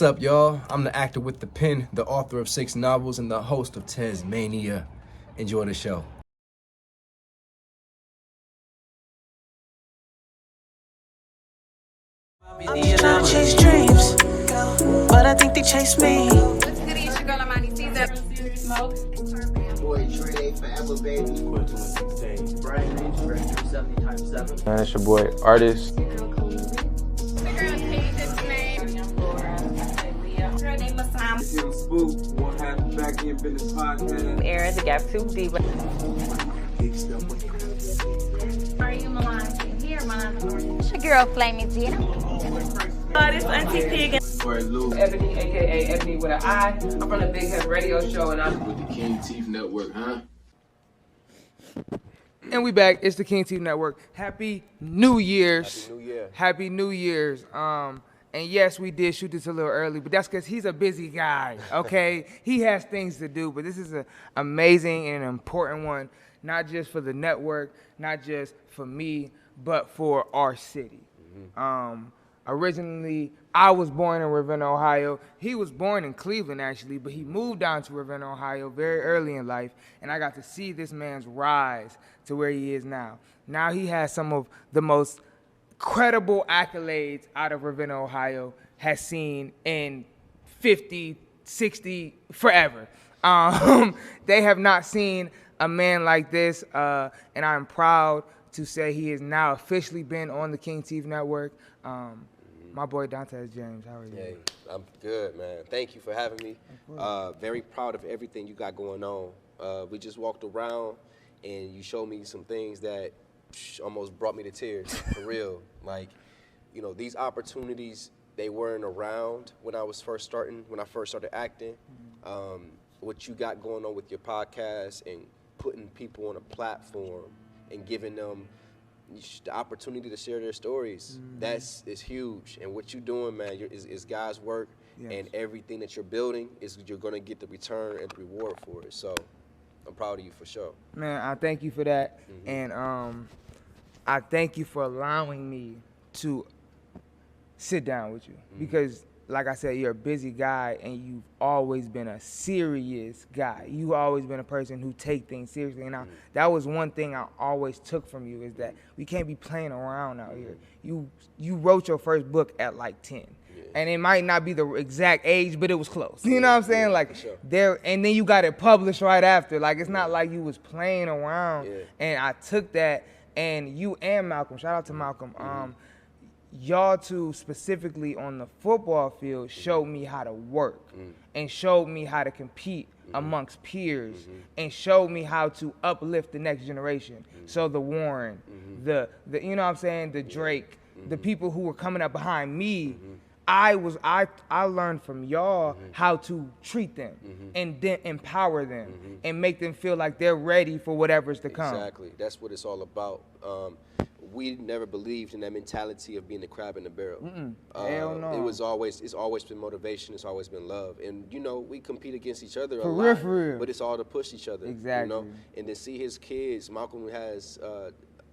What's up, y'all? I'm the actor with the pen, the author of 6 novels, and the host of Tasmania. Enjoy the show. I'm just trying to chase dreams, but I think they chase me. What's good? It's your girl Amani Caesar. Smoke. Boy, Trey, forever, baby. Brian H. 70 times 7. It's your boy, Artist. The girl Kate, that's name. Girl named Masam. Tim Spook, one half the Back End Business Podcast. Aaron, the Gap 2 Diva. Are you Milan? Here, Milan. It's your girl, Flaming Tina. This Auntie Pig. Boy, Lou. Ebony, aka Ebony with an I. I'm from the Big Head Radio Show, and I'm With the King Tiff Network, huh? And we back. It's the King Team Network. Happy New Year's. Happy New Year. Happy New Year's. And yes, we did shoot this a little early, but that's because he's a busy guy, okay? He has things to do, but this is an amazing and an important one, not just for the network, not just for me, but for our city. Originally, I was born in Ravenna, Ohio. He was born in Cleveland, actually, but he moved down to Ravenna, Ohio very early in life, and I got to see this man's rise to where he is now. Now he has some of the most credible accolades out of Ravenna, Ohio has seen in 50, 60, forever. They have not seen a man like this, and I'm proud to say he has now officially been on the King TV Network. My boy Dante James, how are you? Hey, I'm good, man. Thank you for having me. Very proud of everything you got going on. We just walked around, and you showed me some things that almost brought me to tears, for real. Like, you know, these opportunities, they weren't around when I first started acting. What you got going on with your podcast and putting people on a platform and giving them the opportunity to share their stories, that's huge. And what you're doing, man, is God's work. Yes. And everything that you're building you're going to get the return and the reward for it. So I'm proud of you for sure. Man, I thank you for that, and I thank you for allowing me to sit down with you because, like I said, you're a busy guy, and you've always been a serious guy. You've always been a person who take things seriously, and that was one thing I always took from you is that we can't be playing around out here. You wrote your first book at like 10. And it might not be the exact age, but it was close. You know what I'm saying? Like sure. And then you got it published right after. Like it's not like you was playing around. Yeah. And I took that, and you and Malcolm, shout out to Malcolm, y'all two specifically on the football field showed me how to work and showed me how to compete amongst peers and showed me how to uplift the next generation. So the Warren, the you know what I'm saying, the Drake, the people who were coming up behind me. I learned from y'all how to treat them and then empower them and make them feel like they're ready for whatever's to come. Exactly. That's what it's all about. We never believed in that mentality of being the crab in the barrel. Hell no. It's always been motivation. It's always been love. And, you know, we compete against each other a For lot. real. But it's all to push each other. Exactly. You know? And then see his kids. Malcolm has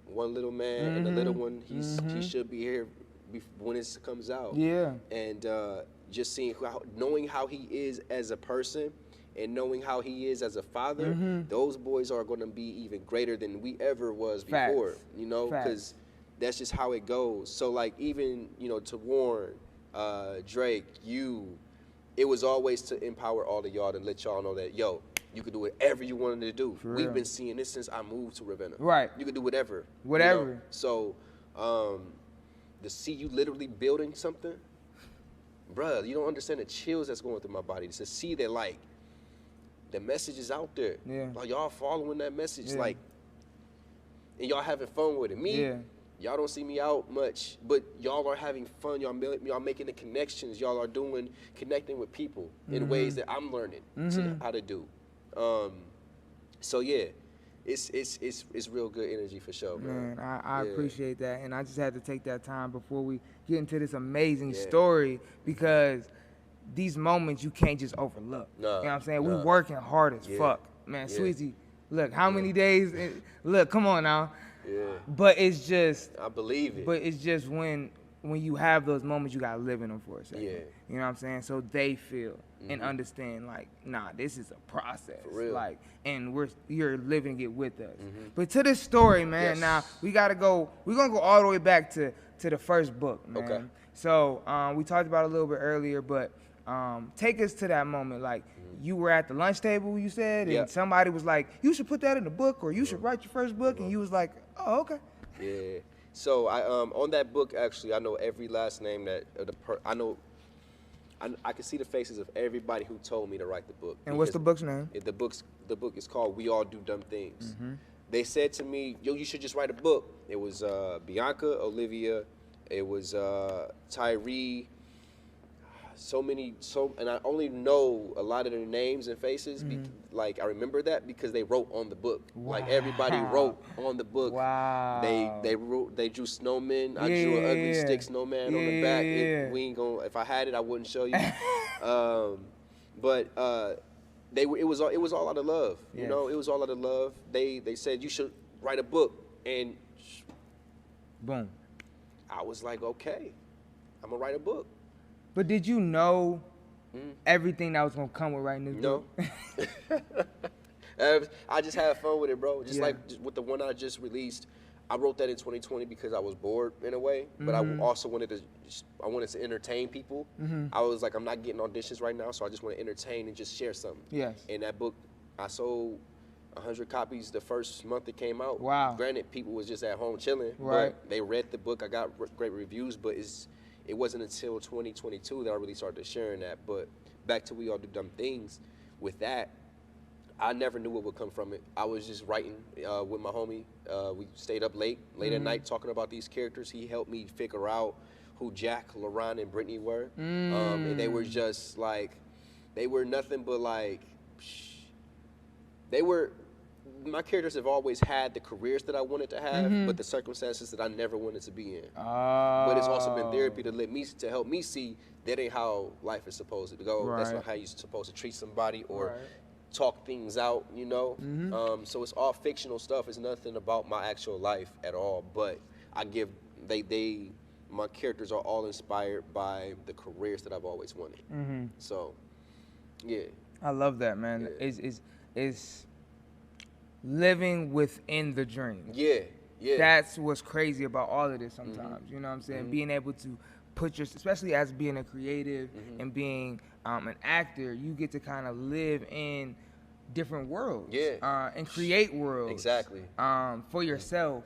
one little man and the little one. He should be here when it comes out. Yeah. And just seeing knowing how he is as a person and knowing how he is as a father, those boys are going to be even greater than we ever was before. Facts. You know, because that's just how it goes. So like even, you know, to Warren, Drake, it was always to empower all of y'all to let y'all know that, yo, you could do whatever you wanted to do. We've been seeing this since I moved to Ravenna. Right. You could do whatever. Whatever. You know? So to see you literally building something, bruh, you don't understand the chills that's going through my body. To see that, like, the message is out there. Yeah. Like, y'all following that message, Yeah. like, and y'all having fun with it. Me, y'all don't see me out much, but y'all are having fun. Y'all making the connections. Y'all are connecting with people in ways that I'm learning how to do. So yeah, it's real good energy for sure, man. Man, I appreciate that, and I just had to take that time before we get into this amazing story because these moments you can't just overlook. You know what I'm saying? We working hard as fuck, man. Sweezy, look, how many days? Look, come on now. Yeah. But it's just. I believe it. But it's just when when you have those moments, you gotta live in them for a second. Yeah. You know what I'm saying? So they feel and understand, like, nah, this is a process. For real. Like, and you're living it with us. But to this story, man, Yes. now we're gonna go all the way back to the first book, man. Okay. So we talked about it a little bit earlier, but take us to that moment. Like, you were at the lunch table, you said, Yeah. and somebody was like, you should put that in the book, or you should write your first book, and you was like, oh, okay. Yeah. So I on that book, actually, I know every last name that I know. I can see the faces of everybody who told me to write the book. And what's the book's name? The book is called "We All Do Dumb Things." They said to me, "Yo, you should just write a book." It was Bianca, Olivia, it was Tyree. And I only know a lot of their names and faces. Like, I remember that because they wrote on the book. Like, everybody wrote on the book. Wow. They drew snowmen. I drew an ugly stick snowman on the back. We ain't gonna. If I had it, I wouldn't show you. But it was all out of love. You know, it was all out of love. They said you should write a book, and Boom. I was like, okay, I'm gonna write a book. But did you know everything that was gonna come with writing this No. book? I just had fun with it, bro. Just like with the one I just released, I wrote that in 2020 because I was bored in a way, but I also wanted to entertain people. I was like, I'm not getting auditions right now, so I just want to entertain and just share something. Yes. And that book, I sold 100 copies the first month it came out. Wow. Granted, people was just at home chilling, Right. but they read the book. I got great reviews, but it wasn't until 2022 that I really started sharing that. But back to We All Do Dumb Things, with that, I never knew what would come from it. I was just writing with my homie. We stayed up late at night talking about these characters. He helped me figure out who Jack, LaRon, and Brittany were. And they were just like, they were nothing but like, my characters have always had the careers that I wanted to have, but the circumstances that I never wanted to be in. But it's also been therapy to help me see that ain't how life is supposed to go. That's not how you're supposed to treat somebody or talk things out, you know? So it's all fictional stuff. It's nothing about my actual life at all, but my characters are all inspired by the careers that I've always wanted. So, yeah. I love that, man. It's living within the dream. Yeah. That's what's crazy about all of this sometimes. You know what I'm saying? Being able to especially as being a creative and being an actor, you get to kind of live in different worlds. And create worlds. Exactly. For yourself.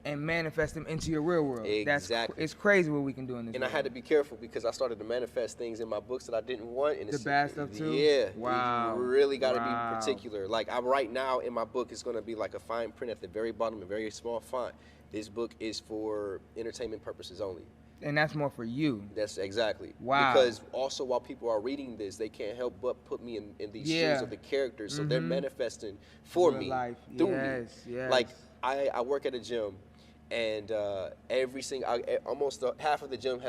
And manifest them into your real world. Exactly. It's crazy what we can do in this And world. I had to be careful because I started to manifest things in my books that I didn't want. And The bad stuff too? Yeah. Wow. You really got to be particular. Like, right now in my book, it's going to be like a fine print at the very bottom, a very small font. This book is for entertainment purposes only. And that's more for you. That's exactly. Wow. Because also while people are reading this, they can't help but put me in these shoes of the characters. So they're manifesting for Real me, life. through Yes. Like, I work at a gym, and almost half of the gym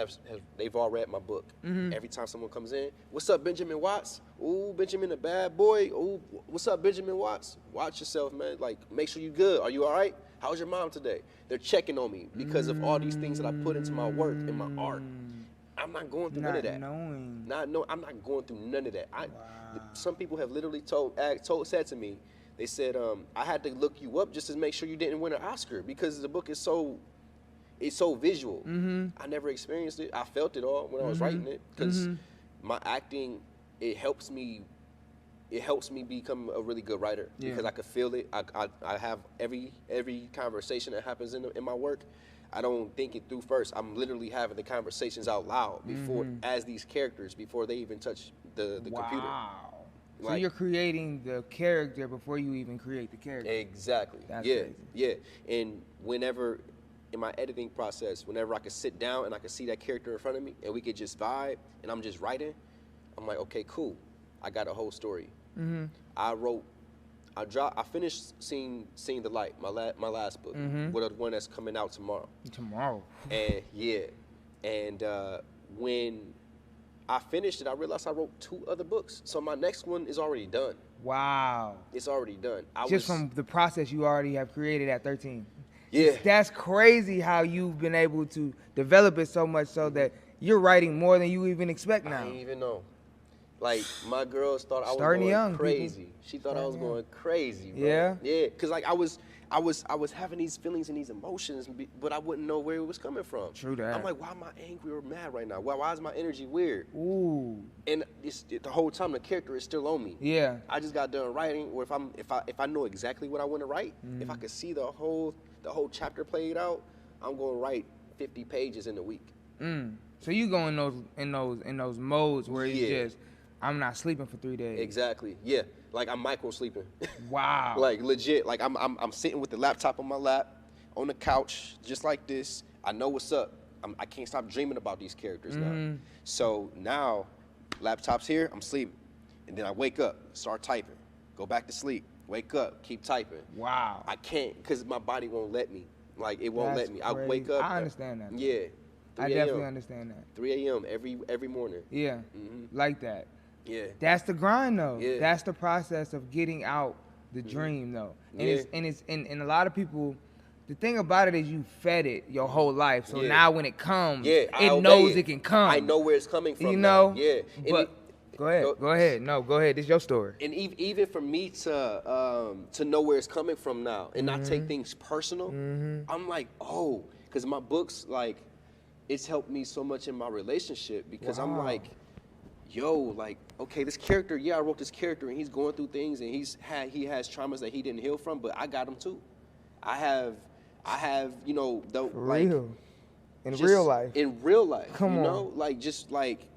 they've all read my book. Every time someone comes in, what's up, Benjamin Watts? Ooh, Benjamin, a bad boy. Ooh, what's up, Benjamin Watts? Watch yourself, man. Like, make sure you good. Are you all right? How's your mom today? They're checking on me because of all these things that I put into my work and my art. I'm not going through none of that. I'm not going through none of that. Some people have literally said to me, they said, I had to look you up just to make sure you didn't win an Oscar because the book is so visual. I never experienced it. I felt it all when I was writing it because my acting, it helps me become a really good writer because I could feel it. I have every conversation that happens in my work. I don't think it through first. I'm literally having the conversations out loud before as these characters before they even touch the computer. So you're creating the character before you even create the character. Exactly. That's crazy. And whenever in my editing process, whenever I could sit down and I could see that character in front of me and we could just vibe and I'm just writing, I'm like, okay, cool. I got a whole story. I finished seeing the light, my last book, with the one that's coming out tomorrow. And when I finished it, I realized I wrote 2 other books. So my next one is already done. Wow. It's already done. From the process you already have created at 13. Yeah. That's crazy how you've been able to develop it so much so that you're writing more than you even expect now. I didn't even know. Like, my girls thought I was Starting going young, crazy. people. She thought I was going crazy, bro. Yeah? Yeah, because like I was having these feelings and these emotions, but I wouldn't know where it was coming from. True that. I'm like, why am I angry or mad right now? Why is my energy weird? Ooh. And the whole time the character is still on me. Yeah. I just got done writing, or if I know exactly what I want to write, if I could see the whole chapter played out, I'm going to write 50 pages in a week. So you go in those modes where it's Yeah. just, I'm not sleeping for 3 days. Exactly. Yeah. Like I'm micro sleeping. Wow. Like legit. Like I'm sitting with the laptop on my lap, on the couch, just like this. I know what's up. I can't stop dreaming about these characters now. So now, laptop's here, I'm sleeping. And then I wake up, start typing, go back to sleep, wake up, keep typing. Wow. I can't, because my body won't let me. Like, it won't That's let me. I crazy. wake up. I understand that. Yeah. I 3 definitely a.m. understand that. 3 a.m. every morning. Yeah. Like that. Yeah. That's the grind though. Yeah. That's the process of getting out the dream though. And and a lot of people, the thing about it is you fed it your whole life. So now when it comes, I it obey knows it can come. I know where it's coming from. You now. know? Yeah. But go ahead. Go ahead. No, go ahead. This is your story. And even for me to know where it's coming from now and not take things personal, I'm like, oh, because my books, like, it's helped me so much in my relationship because I'm like, yo, like, okay, this character, I wrote this character and he's going through things and he has traumas that he didn't heal from, but I got them too. I have, you know, Real. In real life. In real life. Come you on. know,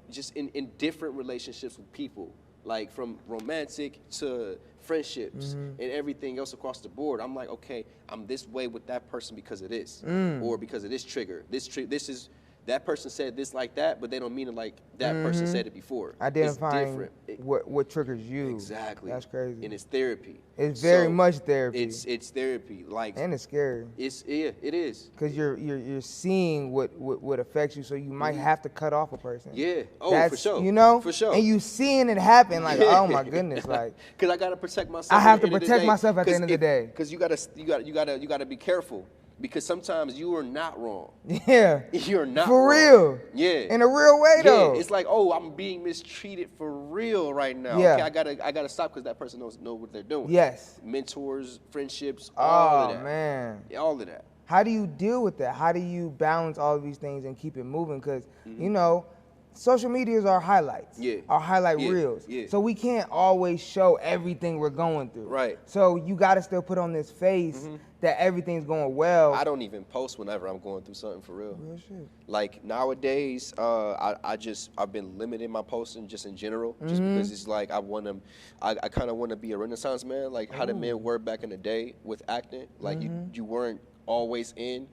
just in different relationships with people, like from romantic to friendships and everything else across the board. I'm like, okay, I'm this way with that person because of this, or because of this trigger. This is that person said this like that, but they don't mean it like that person said it before. Identifying it's different. what triggers you. Exactly. That's crazy. And it's therapy. It's very much therapy. It's therapy. Like, and it's scary. it is. Because you're seeing what affects you, so you might have to cut off a person. Yeah. Oh, That's, for sure. You know? For sure. And you seeing it happen, like, oh my goodness, like. Because I gotta protect myself. I have to protect myself at the end of the day. Because you gotta be careful. Because sometimes you are not wrong. Yeah. You're not for wrong. real. Yeah. In a real way though. Yeah. It's like, oh, I'm being mistreated for real right now. Yeah. Okay, I gotta stop because that person know what they're doing. Yes. Mentors, friendships, all of that. Oh man. All of that. How do you deal with that? How do you balance all of these things and keep it moving? Because you know, social media is our highlights. Yeah. Our highlight Yeah. reels. Yeah. So we can't always show everything we're going through. Right. So you got to still put on this face that everything's going well. I don't even post whenever I'm going through something for real. Real shit. Like nowadays, I've been limiting my posting just in general, just because it's like I kind of want to be a Renaissance man, like how the men were back in the day with acting. Like you weren't always in,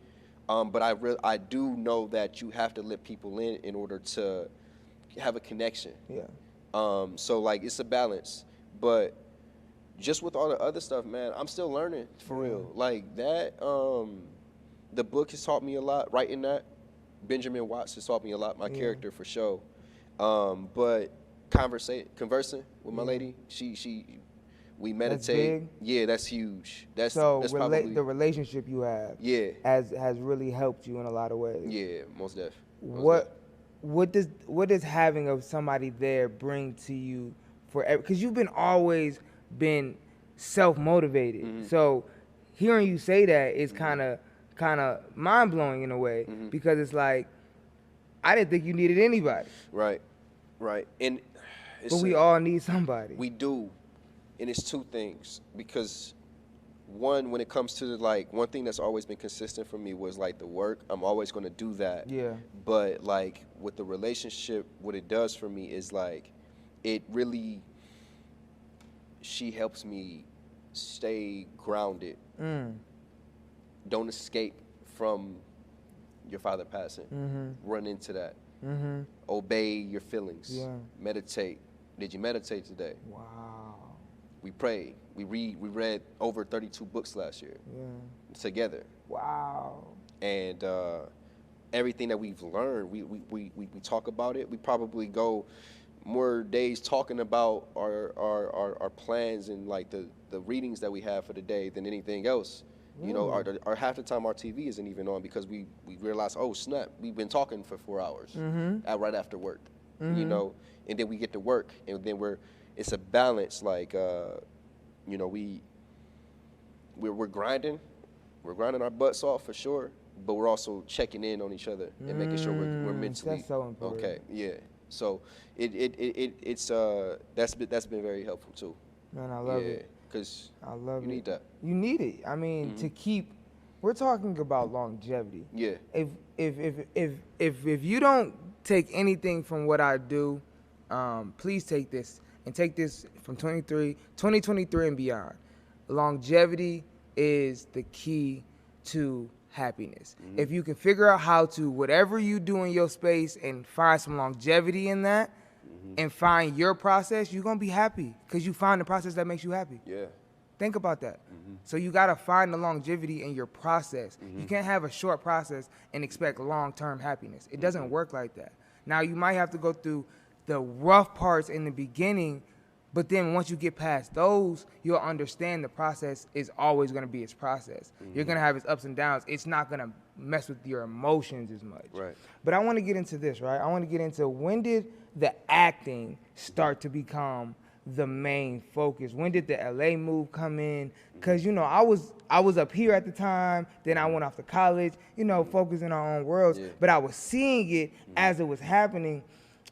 but I do know that you have to let people in order to have a connection. Yeah. So like it's a balance, but just with all the other stuff, man, I'm still learning for real. Like that, the book has taught me a lot. Writing that, Benjamin Watts has taught me a lot. My character for sure. But conversing with my lady, we meditate. big? Yeah, that's huge. That's the relationship you have Yeah. has really helped you in a lot of ways. Yeah, most def. What does having of somebody there bring to you forever? Because you've always been self-motivated. So hearing you say that is kind of mind-blowing in a way, because it's like, I didn't think you needed anybody. Right. And But we all need somebody. We do. And it's two things, because one, when it comes to like one thing that's always been consistent for me was like the work. I'm always going to do that. Yeah. But like with the relationship, what it does for me is like it really, she helps me stay grounded. Don't escape from your father passing. Run into that. Obey your feelings. Yeah. Meditate. Did you meditate today? Wow. We prayed. We read over 32 books last year. Yeah. Together. Wow. And everything that we've learned, we talk about it. We probably go more days talking about our plans and like the readings that we have for the day than anything else. You know, our half the time our TV isn't even on because we realize, oh snap, we've been talking for 4 hours right after work. You know, and then we get to work, and then it's a balance. Like, you know, we're grinding our butts off for sure, but we're also checking in on each other and making sure we're mentally That's so important. okay. Yeah. So it's that's been very helpful too. Man, I love it. Because I love you it. need that. You need it. I mean, to keep. We're talking about longevity. Yeah. If you don't take anything from what I do, please take this and take this from 2023 and beyond. Longevity is the key to happiness. If you can figure out how to, whatever you do in your space, and find some longevity in that, and find your process, you're gonna be happy because you find the process that makes you happy. Yeah. Think about that. So you gotta find the longevity in your process. You can't have a short process and expect long-term happiness. It doesn't work like that. Now you might have to go through the rough parts in the beginning, but then once you get past those, you'll understand the process is always gonna be its process. You're gonna have its ups and downs. It's not gonna mess with your emotions as much. Right. But I wanna get into this, right? I wanna get into, when did the acting start to become the main focus? When did the LA move come in? Because, you know, I was up here at the time, then I went off to college, you know, focusing on our own worlds, but I was seeing it as it was happening.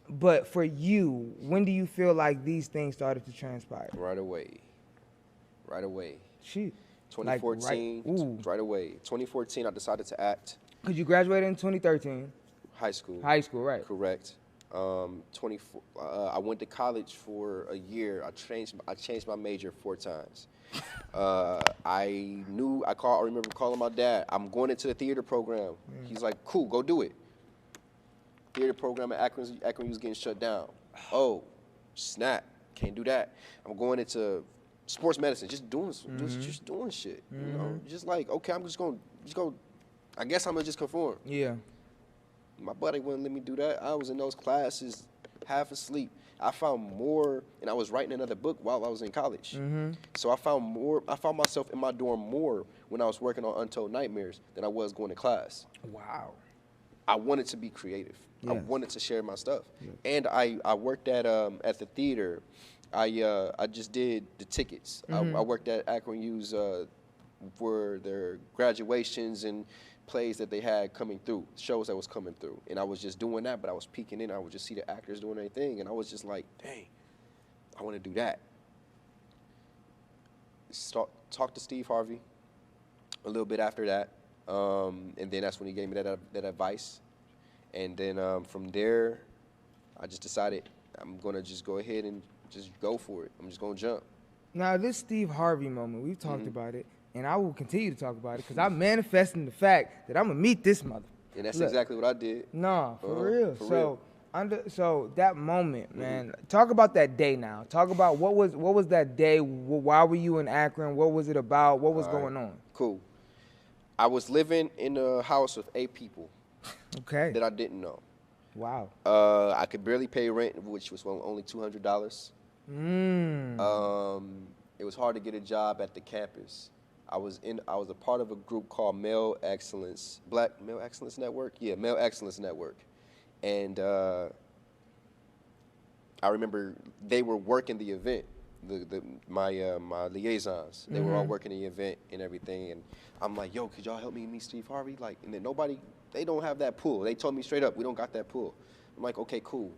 But for you, when do you feel like these things started to transpire? Right away. Shit. 2014, right away. 2014, I decided to act. Because you graduated in 2013. High school. High school, right. Correct. I went to college for a year. I changed my major 4 times. I remember calling my dad. I'm going into the theater program. He's like, cool, go do it. Theater program at Akron was getting shut down. Oh, snap, can't do that. I'm going into sports medicine, just doing shit. You know, just like, okay, I'm just going. I guess I'm gonna just conform. Yeah. My buddy wouldn't let me do that. I was in those classes, half asleep. I found more, and I was writing another book while I was in college. So I found myself in my dorm more when I was working on Untold Nightmares than I was going to class. Wow. I wanted to be creative. I Yes. wanted to share my stuff. And I worked at the theater. I just did the tickets. I worked at Akron U's for their graduations and plays that they had coming through, shows that was coming through. And I was just doing that, but I was peeking in. I would just see the actors doing their thing, and I was just like, dang, I want to do that. Talked to Steve Harvey a little bit after that, and then that's when he gave me that advice. And then from there, I just decided I'm going to just go ahead and just go for it. I'm just going to jump. Now, this Steve Harvey moment, we've talked about it, and I will continue to talk about it because I'm manifesting the fact that I'm going to meet this mother. And that's exactly what I did. No, for real. So that moment, man, talk about that day now. Talk about what was that day? Why were you in Akron? What was it about? What was going on? Cool. I was living in a house with 8 people. Okay. That I didn't know. Wow. I could barely pay rent, which was only $200. It was hard to get a job at the campus. I was a part of a group called Black Male Excellence Network. Yeah, Male Excellence Network. And I remember they were working the event. My liaisons, they were all working the event and everything. And I'm like, yo, could y'all help me meet Steve Harvey? Like, and then they don't have that pull. They told me straight up, we don't got that pull. I'm like, okay, cool.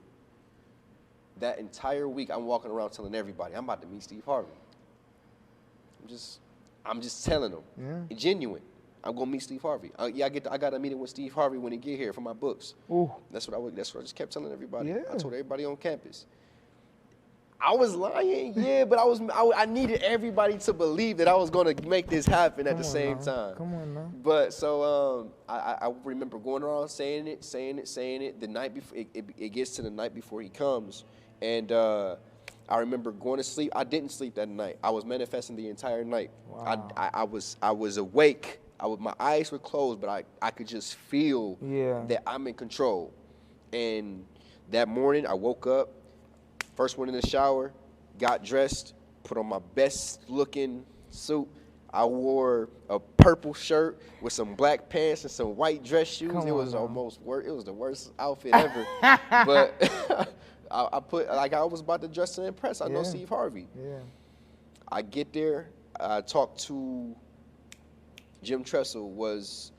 That entire week, I'm walking around telling everybody, I'm about to meet Steve Harvey. I'm just telling them, genuine. I'm gonna meet Steve Harvey. I got a meeting with Steve Harvey when he get here for my books. Ooh. That's what I just kept telling everybody. Yeah. I told everybody on campus. I was lying, but I needed everybody to believe that I was gonna make this happen at the same time. Come on now. But so I remember going around saying it. The night before it gets to the night before he comes, and I remember going to sleep. I didn't sleep that night. I was manifesting the entire night. Wow. I was awake. My eyes were closed, but I could just feel that I'm in control. And that morning, I woke up. First went in the shower, got dressed, put on my best looking suit. I wore a purple shirt with some black pants and some white dress shoes. Come It was on, almost it was the worst outfit ever. But I put like I was about to dress to impress. I know Yeah. Steve Harvey. Yeah. I get there. I talked to Jim Tressel.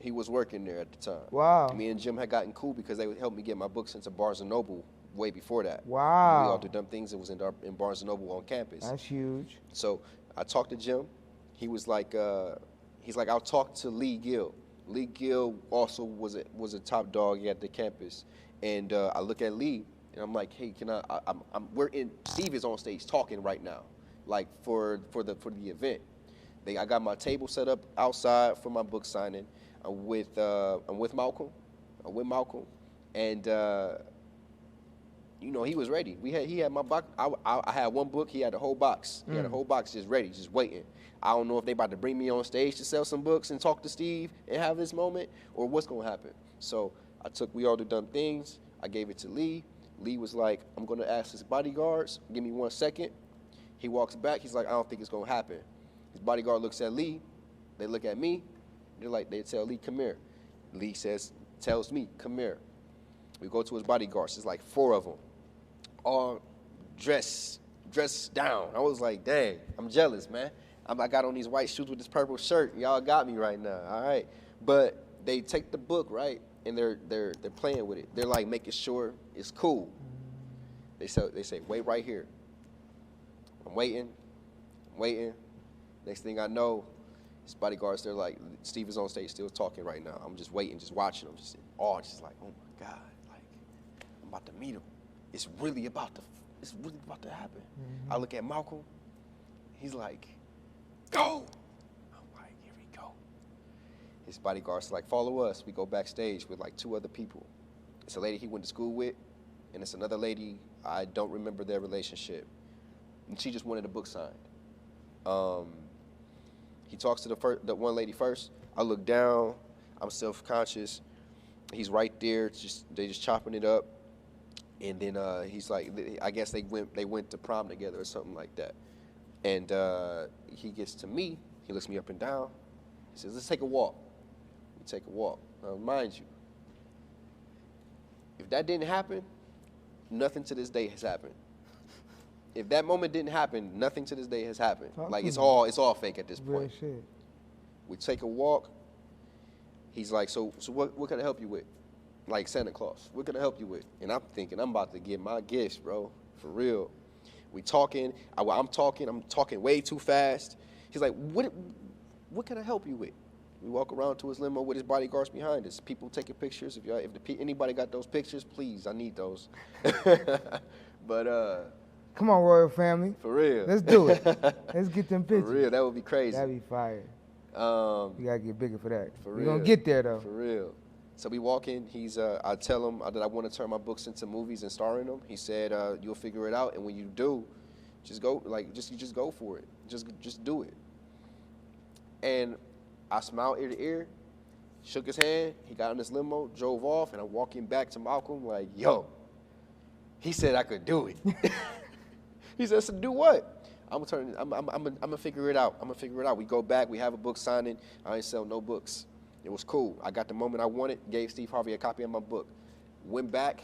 He was working there at the time. Wow. Me and Jim had gotten cool because they would help me get my books into Barnes and Noble way before that. Wow. We all did dumb things. It was in Barnes and Noble on campus. That's huge. So I talked to Jim. He was like, I'll talk to Lee Gill. Lee Gill also was a top dog at the campus, and I look at Lee and I'm like, hey, can Steve is on stage talking right now, like for the event. I got my table set up outside for my book signing. I'm with Malcolm. And you know, he was ready. He had my box. I had one book. He had the whole box. He had the whole box just ready, just waiting. I don't know if they about to bring me on stage to sell some books and talk to Steve and have this moment, or what's gonna happen. So We All Do Dumb Things. I gave it to Lee. Lee was like, I'm gonna ask his bodyguards. Give me 1 second. He walks back. He's like, I don't think it's gonna happen. His bodyguard looks at Lee. They look at me. They tell Lee, come here. Lee tells me, come here. We go to his bodyguards. There's like 4 of them, all dressed down. I was like, dang, I'm jealous, man. I got on these white shoes with this purple shirt. Y'all got me right now, all right? But they take the book, right, and they're playing with it. They're like making sure it's cool. They say, wait right here. I'm waiting. Next thing I know, his bodyguards, they're like, Steve is on stage still talking right now. I'm just waiting, just watching him, just in awe, just like, oh my God, like, I'm about to meet him. It's really about to happen. I look at Malcolm, he's like, go. I'm like, here we go. His bodyguards like, follow us. We go backstage with like 2 other people. It's a lady he went to school with, and it's another lady, I don't remember their relationship. And she just wanted a book signed. He talks to the one lady first. I look down. I'm self-conscious. He's right there. They just chopping it up. And then he's like, I guess they went to prom together or something like that. And he gets to me. He looks me up and down. He says, let's take a walk. We take a walk. Now, mind you, if that didn't happen, nothing to this day has happened. If that moment didn't happen, nothing to this day has happened. Like it's all fake at this point. Real shit. We take a walk. He's like, so what can I help you with? Like Santa Claus, what can I help you with? And I'm thinking, I'm about to get my gifts, bro, for real. We talking. I'm talking way too fast. He's like, what can I help you with? We walk around to his limo with his bodyguards behind us. People taking pictures. If anybody got those pictures, please, I need those. But come on, Royal Family. For real. Let's do it. Let's get them pictures. For real, that would be crazy. That'd be fire. You gotta get bigger for that. For We're real. gonna get there though. For real. So we walk in. I tell him that I want to turn my books into movies and star in them. He said, "You'll figure it out, and when you do, just go just go for it. Just do it." And I smiled ear to ear, shook his hand. He got in his limo, drove off, and I'm walking back to Malcolm like, "Yo, he said I could do it." He said, "So do what?" I'm gonna figure it out. We go back. We have a book signing. I ain't sell no books. It was cool. I got the moment I wanted. Gave Steve Harvey a copy of my book. Went back.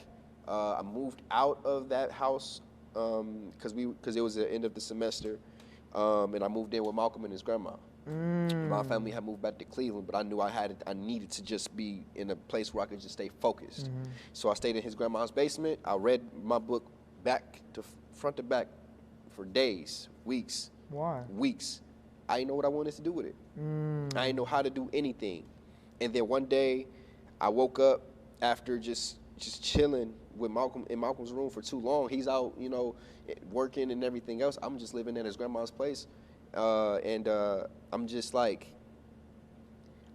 I moved out of that house because it was the end of the semester, and I moved in with Malcolm and his grandma. My family had moved back to Cleveland, but I knew I needed to just be in a place where I could just stay focused. So I stayed in his grandma's basement. I read my book back to front to back for days, weeks. Why? Weeks. I didn't know what I wanted to do with it. I didn't know how to do anything. And then one day, I woke up after just chilling with Malcolm in Malcolm's room for too long. He's out, working and everything else. I'm just living at his grandma's place. And I'm just like,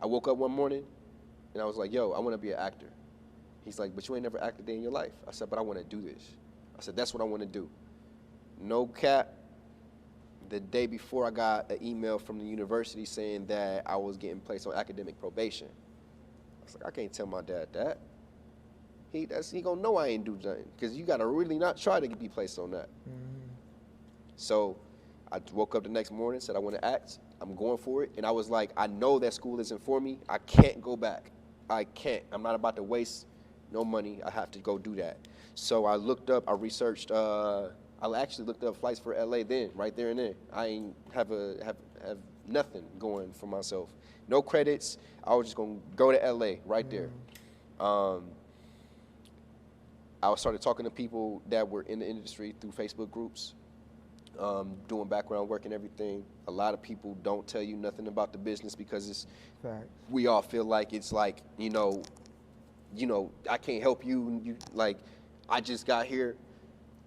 I woke up one morning and I was like, yo, I want to be an actor. He's like, but you ain't never acted a day in your life. I said, but I want to do this. I said, that's what I want to do. No cap. The day before, I got an email from the university saying that I was getting placed on academic probation. I was like, I can't tell my dad that. He gonna know I ain't do nothing, because you gotta really not try to be placed on that. So I woke up the next morning, said I want to act, I'm going for it. And I was like, I know that school isn't for me. I can't go back. I can't. I'm not about to waste no money. I have to go do that. So I looked up, I researched, I actually looked up flights for LA then, right there and then. I ain't have nothing going for myself. No credits. I was just gonna go to LA right there. I started talking to people that were in the industry through Facebook groups, doing background work and everything. A lot of people don't tell you nothing about the business because it's, we all feel like it's like, you know, I can't help you. You like, I just got here,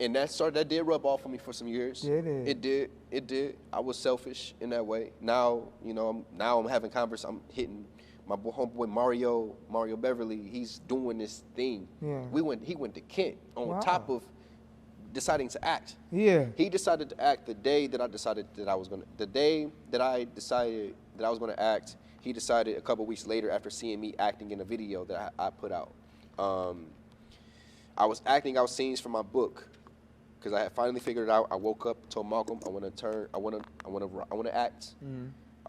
and that did rub off on me for some years. Yeah, it did. It did. I was selfish in that way. Now, you know, I'm having I'm hitting my homeboy Mario Beverly. He's doing this thing. Yeah. He went to Kent on top of deciding to act. Yeah. He decided to act the day that I decided that I was gonna. The day that I decided that I was gonna act, he decided a couple weeks later after seeing me acting in a video that I put out. I was acting out scenes from my book because I had finally figured it out. I woke up, told Malcolm, I want to act. I want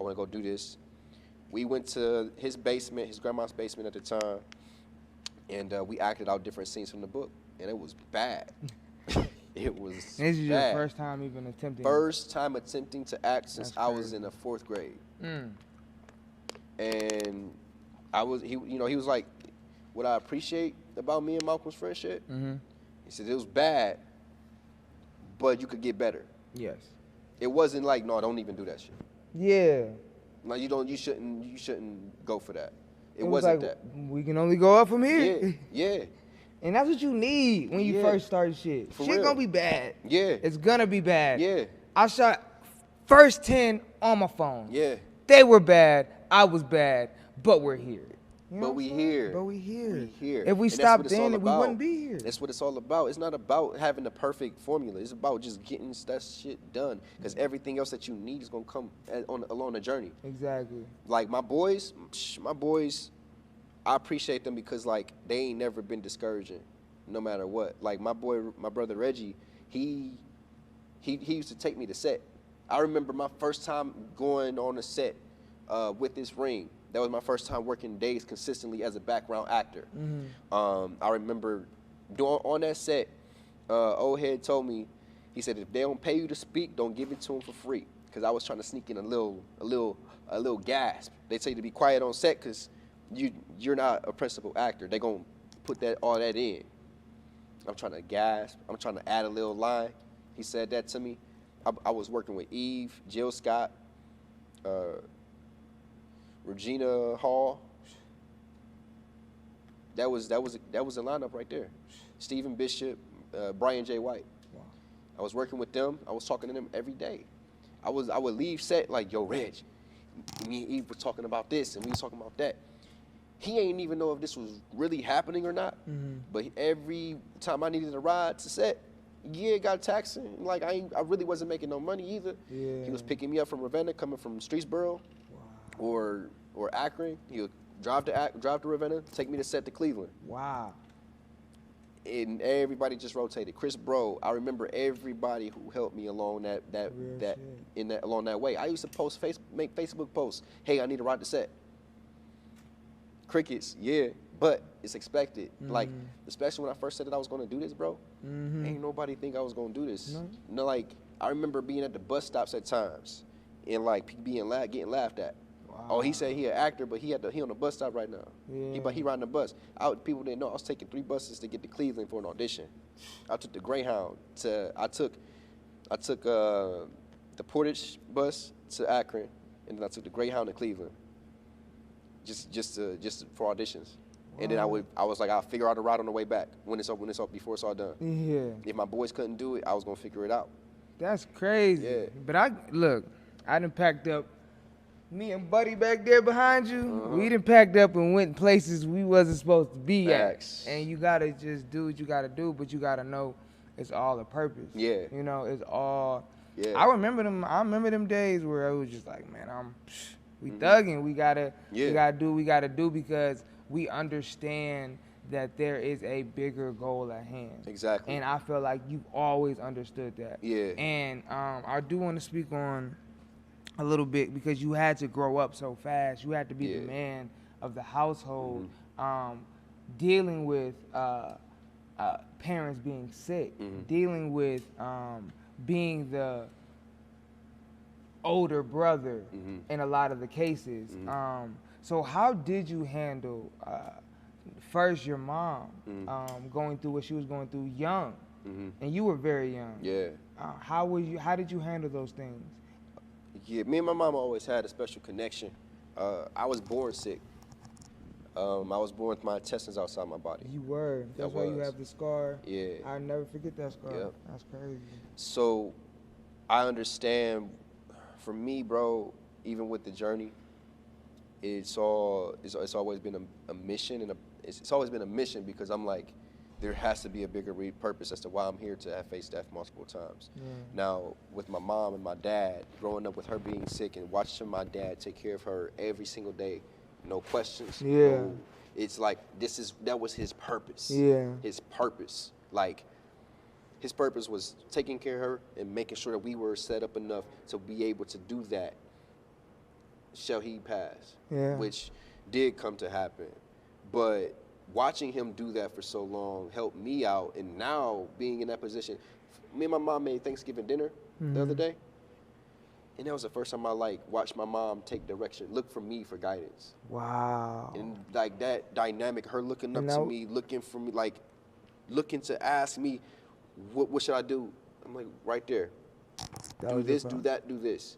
to go do this. We went to his basement, his grandma's basement at the time, and we acted out different scenes from the book, and it was bad. It was This is your bad. first time even attempting. First time attempting to act since That's I was crazy. in the 4th grade. And he was like, what I appreciate about me and Malcolm's friendship, he said it was bad, but you could get better. Yes. It wasn't like, no, don't even do that shit. Yeah. Like you shouldn't go for that. It was wasn't like, that. We can only go up from here. Yeah. And that's what you need when you first start shit. For Shit real. gonna be bad. Yeah. It's gonna be bad. Yeah. I shot first 10 on my phone. Yeah. They were bad. I was bad. But we're here. You know But what we I'm saying? here. But we here. We here. If we And that's stopped what it's all then, we about. wouldn't be here. That's what it's all about. It's not about having the perfect formula. It's about just getting that shit done. Because everything else that you need is gonna come along the journey. Exactly. Like my boys, I appreciate them because like they ain't never been discouraging, no matter what. Like my brother Reggie, he used to take me to set. I remember my first time going on a set with this ring. That was my first time working days consistently as a background actor. I remember on that set, old head told me, he said, if they don't pay you to speak, don't give it to them for free. Because I was trying to sneak in a little gasp. They tell you to be quiet on set because you're not a principal actor. They're gonna put all that in. I'm trying to gasp. I'm trying to add a little line. He said that to me. I was working with Eve, Jill Scott, Regina Hall. That was a lineup right there. Stephen Bishop, Brian J. White. Wow. I was working with them. I was talking to them every day. I would leave set like, yo, Reg, me and Eve were talking about this and we was talking about that. He ain't even know if this was really happening or not. But every time I needed a ride to set, got taxing. Like I really wasn't making no money either. Yeah. He was picking me up from Ravenna, coming from Streetsboro, or Akron. He would drive to Ravenna, take me to set to Cleveland. Wow. And everybody just rotated. Chris Bro, I remember everybody who helped me along along that way. I used to make Facebook posts. Hey, I need to ride the set. Crickets, yeah, but it's expected. Like, especially when I first said that I was going to do this, bro. Ain't nobody think I was going to do this. No, like I remember being at the bus stops at times and like getting laughed at. Wow. Oh, he said he an actor, but he on the bus stop right now. Yeah. He riding the bus. People didn't know I was taking 3 buses to get to Cleveland for an audition. I took the Greyhound I took the Portage bus to Akron, and then I took the Greyhound to Cleveland. Just for auditions. Wow. And then I was like, I'll figure out a route on the way back before it's all done. Yeah. If my boys couldn't do it, I was gonna figure it out. That's crazy. Yeah. But I done packed up. Me and Buddy back there behind you, we done packed up and went places we wasn't supposed to be Facts. at. And you gotta just do what you gotta do, but you gotta know it's all a purpose. Yeah. You know, it's all. Yeah. I remember them days where it was just like, man, we thugging. We gotta do what we gotta do because we understand that there is a bigger goal at hand. Exactly. And I feel like you've always understood that. Yeah. And I do want to speak on a little bit because you had to grow up so fast. You had to be Yeah. the man of the household, dealing with parents being sick, dealing with being the older brother in a lot of the cases. So how did you handle first your mom going through what she was going through young, and you were very young? Yeah. How did you handle those things? Yeah, me and my mom always had a special connection. I was born sick. I was born with my intestines outside my body. You were. That's why you have the scar. Yeah. I'll never forget that scar. Yep. That's crazy. So I understand, for me, bro, even with the journey, it's always been a mission, and it's always been a mission because I'm like, there has to be a bigger purpose as to why I'm here to have faced death multiple times. Now, with my mom and my dad, growing up with her being sick and watching my dad take care of her every single day, no questions. Yeah. No, it's like that was his purpose. Yeah. His purpose. Like, his purpose was taking care of her and making sure that we were set up enough to be able to do that. Shall he pass? Yeah. Which did come to happen. But watching him do that for so long helped me out, and now being in that position, me and my mom made Thanksgiving dinner the other day, and that was the first time I watched my mom take direction, look for me for guidance. Wow. And like that dynamic, her looking up to me, looking for me, like looking to ask me, what should I do? I'm like, right there. Do this, do that, do this.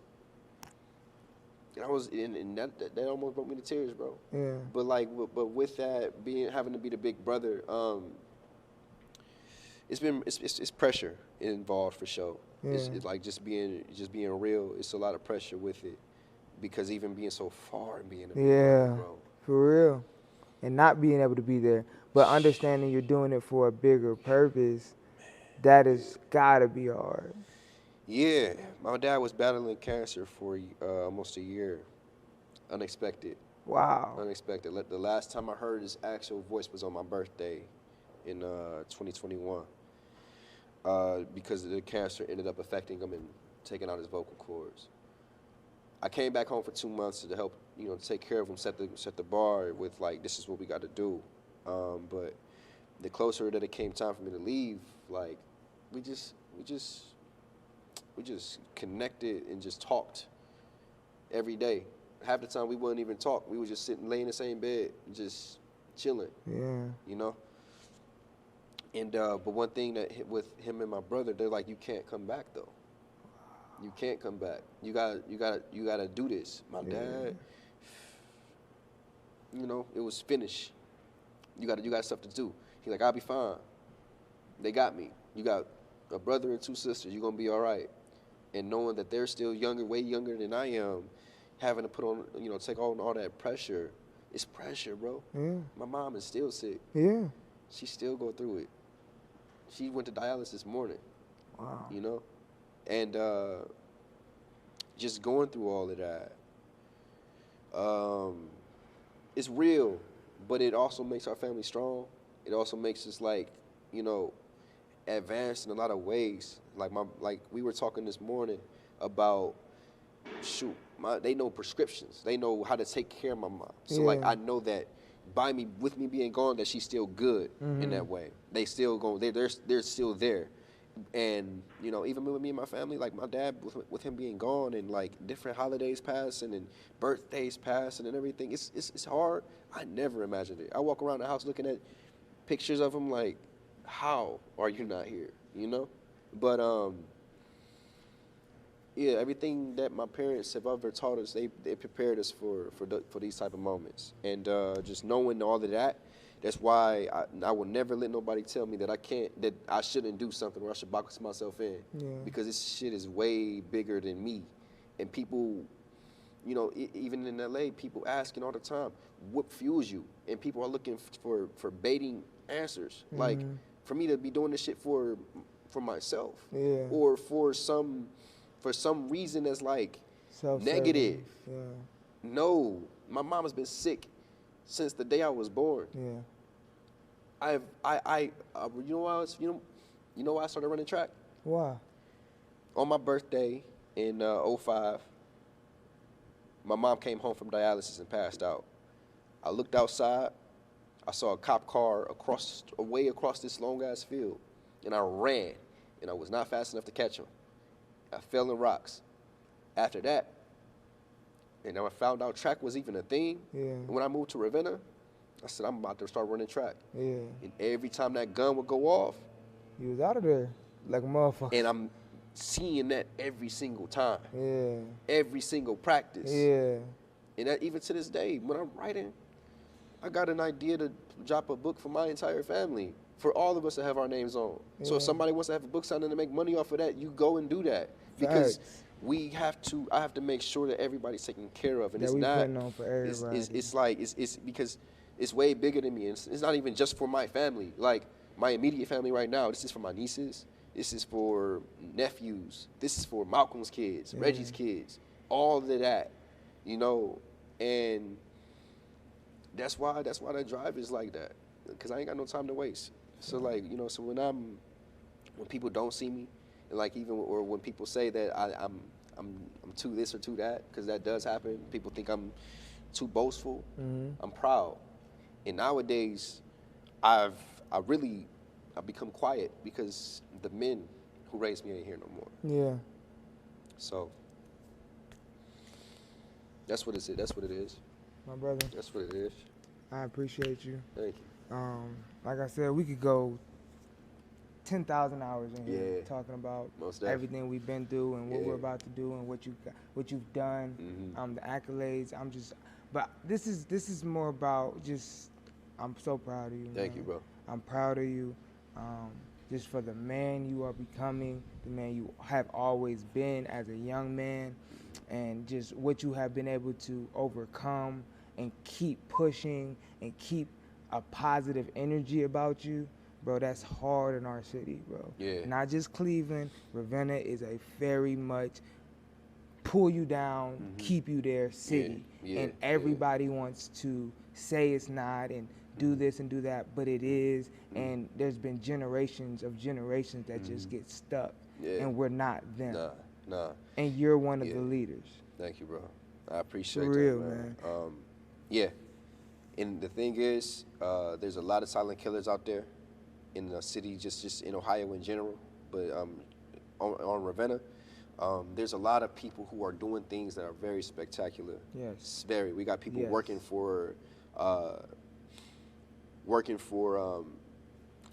And I was, and that almost brought me to tears, bro. Yeah. But with that having to be the big brother, it's pressure involved for sure. Yeah. It's like just being real. It's a lot of pressure with it, because even being so far and being a big brother, bro. For real, and not being able to be there, but understanding you're doing it for a bigger purpose, that has gotta be hard. Yeah, my dad was battling cancer for almost a year. Unexpected. Wow. Unexpected. The last time I heard his actual voice was on my birthday in 2021, because the cancer ended up affecting him and taking out his vocal cords. I came back home for 2 months to help, take care of him, set the bar with like, this is what we got to do. But the closer that it came time for me to leave, like, we just connected and just talked every day. Half the time we wouldn't even talk. We would just lay in the same bed, just chilling. Yeah. And but one thing that with him and my brother, they're like, you can't come back though. You can't come back. You gotta do this. My dad, it was finished. You got stuff to do. He's like, I'll be fine. They got me. You got a brother and 2 sisters. You're gonna be all right. And knowing that they're still younger, way younger than I am, having to put on, take on all that pressure, it's pressure, bro. Yeah. My mom is still sick. Yeah. She still go through it. She went to dialysis this morning. Wow. And just going through all of that, it's real, but it also makes our family strong. It also makes us advanced in a lot of ways. Like we were talking this morning about, they know prescriptions. They know how to take care of my mom. So I know that with me being gone, that she's still good in that way. They still they're still there. And even with me and my family, like my dad, with him being gone, and like different holidays passing and birthdays passing and everything, it's hard. I never imagined it. I walk around the house looking at pictures of him like, how are you not here? But yeah, everything that my parents have ever taught us, they prepared us for these type of moments. And just knowing all of that, that's why I will never let nobody tell me that I shouldn't do something, or I should box myself in. Yeah. Because this shit is way bigger than me. And people, even in LA, people asking all the time, what fuels you? And people are looking for baiting answers. Like, for me to be doing this shit for myself, or for some reason that's like negative. Yeah. No, my mom has been sick since the day I was born. Yeah. You know why I started running track? Why? On my birthday in 05, My mom came home from dialysis and passed out. I looked outside. I saw a cop car way across this long-ass field, and I ran, and I was not fast enough to catch him. I fell in rocks. After that, and then I found out track was even a thing. Yeah. And when I moved to Ravenna, I said, I'm about to start running track. Yeah. And every time that gun would go off, You was out of there like a motherfucker. and I'm seeing that every single time, Yeah. every single practice. Yeah. And that, even to this day, when I'm writing, I got an idea to drop a book for my entire family, for all of us to have our names on. So Yeah. if somebody wants to have a book signing to make money off of that, you go and do that. Because Facts. I have to make sure that everybody's taken care of. And That it's we not, putting on for everybody. it's because it's way bigger than me. It's not even just for my family. Like, my immediate family right now, this is for my nieces. This is for nephews. This is for Malcolm's kids, Yeah. Reggie's kids, all of that, you know, and that's why that drive is like that, because I ain't got no time to waste. So like, you know, so when people don't see me, and like even or when people say that I'm too this or too that, because that does happen. People think I'm too boastful. I'm proud, and nowadays I've become quiet because the men who raised me ain't here no more. Yeah. So that's what it is. That's what it is. My brother, That's what it is. I appreciate you. Thank you. Like I said, we could go 10,000 hours in here Yeah. talking about Most definitely. everything we've been through and what Yeah. we're about to do and what you've done, Mhm. the accolades. But this is more about just. I'm so proud of you. Thank man. you, bro. I'm proud of you, just for the man you are becoming, the man you have always been as a young man, and just what you have been able to overcome and keep pushing and keep a positive energy about you. Bro, that's hard in our city, bro. Yeah. Not just Cleveland. Ravenna is a very much pull you down, keep you there city. Yeah, And yeah. everybody wants to say it's not and do this and do that, but it is. And there's been generations that just get stuck. Yeah. And we're not them. Nah. And you're one of Yeah. the leaders. Thank you, bro. I appreciate For real, that, man. Yeah. And the thing is, there's a lot of silent killers out there in the city, just in Ohio in general. But on Ravenna, there's a lot of people who are doing things that are very spectacular. Yes. It's very. We got people Yes. working for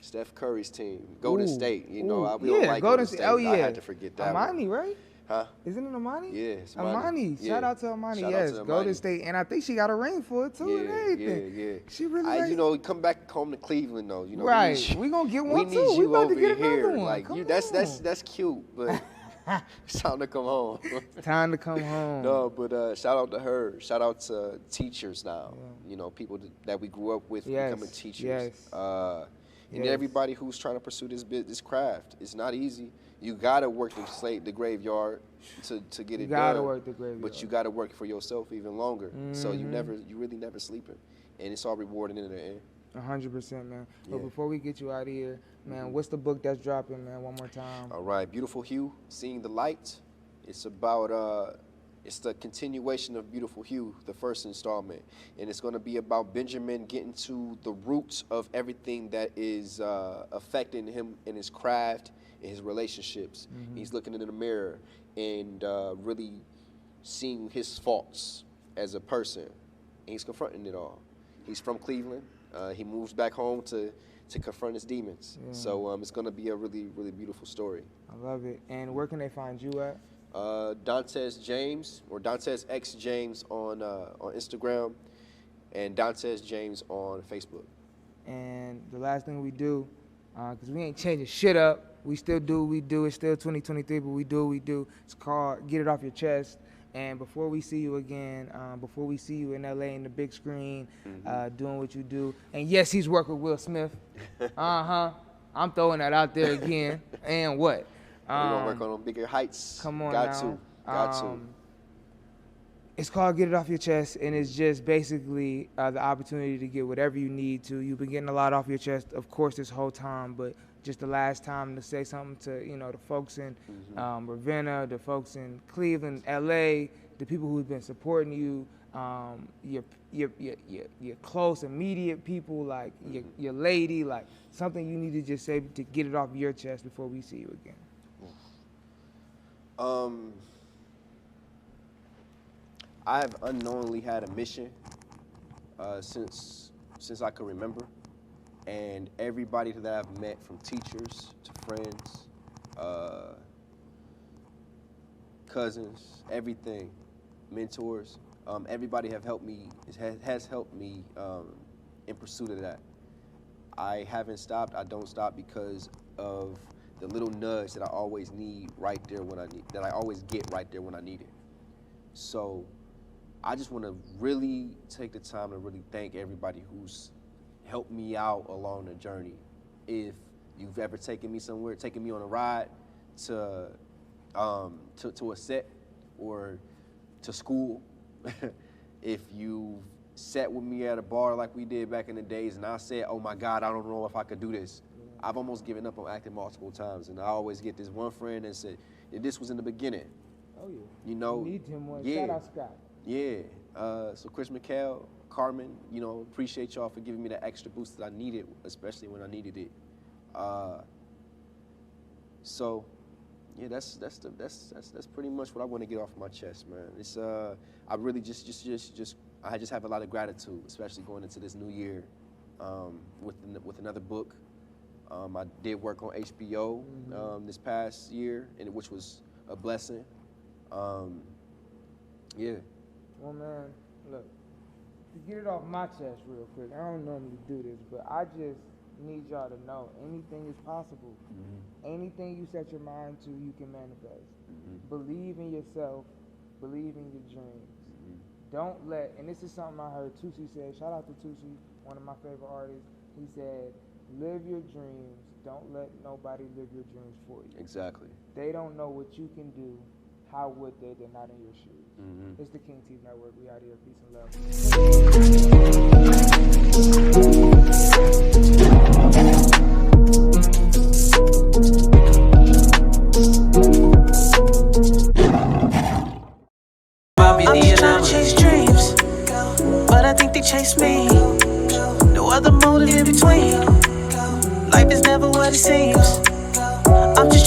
Steph Curry's team, Golden Ooh, State. You know, ooh. we don't Yeah, like Golden Golden State. State. Oh, yeah. I had to forget that Amani, one. right? Huh? Isn't it Amani? Yeah, it's Amani. Yeah. Shout out to Amani. Shout out Yes, to Amani. Golden State. And I think she got a ring for it, too, and everything. Yeah. She really You know, come back home to Cleveland though. You know, right. We, need We gonna get we one, need too. We you about to over get another here. one. Like Come you, on. that's cute, but it's time to come home. Time to come home. No, but shout out to her. Shout out to teachers now. You know, people that we grew up with Yes, becoming teachers. yes. And Yes. everybody who's trying to pursue this craft. It's not easy. You gotta work the graveyard to get it You gotta done. work the graveyard. But you gotta work for yourself even longer. So Mm-hmm. you really never sleeping, and it's all rewarding in the end. 100%, man. But Yeah. before we get you out of here, man, what's the book that's dropping, man? One more time. All right, Beautiful Hue, Seeing the Light. It's about it's the continuation of Beautiful Hue, the first installment, and it's going to be about Benjamin getting to the roots of everything that is affecting him in his craft, in his relationships. He's looking in the mirror and really seeing his faults as a person, and he's confronting it all. He's from Cleveland. He moves back home to confront his demons. Yeah. So it's going to be a really, really beautiful story. I love it. And where can they find you at? Dantes James or Dantes X James on Instagram, and Dantes James on Facebook. And the last thing we do, because we ain't changing shit up. We still do what we do. It's still 2023, but we do what we do. It's called Get It Off Your Chest. And before we see you again, before we see you in LA in the big screen, doing what you do. And yes, he's working with Will Smith. I'm throwing that out there again. And what? We're gonna work on bigger heights. Come on Got now. to. It's called Get It Off Your Chest, and it's just basically the opportunity to get whatever you need to. You've been getting a lot off your chest, of course, this whole time, but just the last time to say something to, the folks in Ravenna, the folks in Cleveland, LA, the people who've been supporting you, your close, immediate people, like your lady, like something you need to just say to get it off your chest before we see you again. I've unknowingly had a mission since I could remember, and everybody that I've met, from teachers to friends, cousins, everything, mentors, everybody has helped me in pursuit of that. I haven't stopped. I don't stop because of the little nudge that I always need right there when I need, that I always get right there when I need it. So I just want to really take the time to really thank everybody who's helped me out along the journey. If you've ever taken me somewhere, taken me on a ride to a set or to school, if you sat with me at a bar like we did back in the days and I said, oh my God, I don't know if I could do this. I've almost given up on acting multiple times, and I always get this one friend that said, this was in the beginning. Oh yeah. You know? You need him one. Yeah. Shout out Scott. Yeah. So Chris McHale, Carmen, you know, appreciate y'all for giving me that extra boost that I needed, especially when I needed it. So yeah, that's pretty much what I want to get off my chest, man. It's I really just I just have a lot of gratitude, especially going into this new year, with another book. I did work on HBO this past year, and which was a blessing. Yeah. Well, man, look, to get it off my chest real quick, I don't normally do this, but I just need y'all to know anything is possible. Anything you set your mind to, you can manifest. Believe in yourself. Believe in your dreams. Don't let, and this is something I heard Tusi say, shout out to Tusi, one of my favorite artists. He said, live your dreams. Don't let nobody live your dreams for you. Exactly. They don't know what you can do. How would they? They're not in your shoes. It's the King Tiff Network. We out here. Peace and love. I'm just trying to chase dreams, but I think they chase me. No other motive in between. Life is never what it seems. I'm just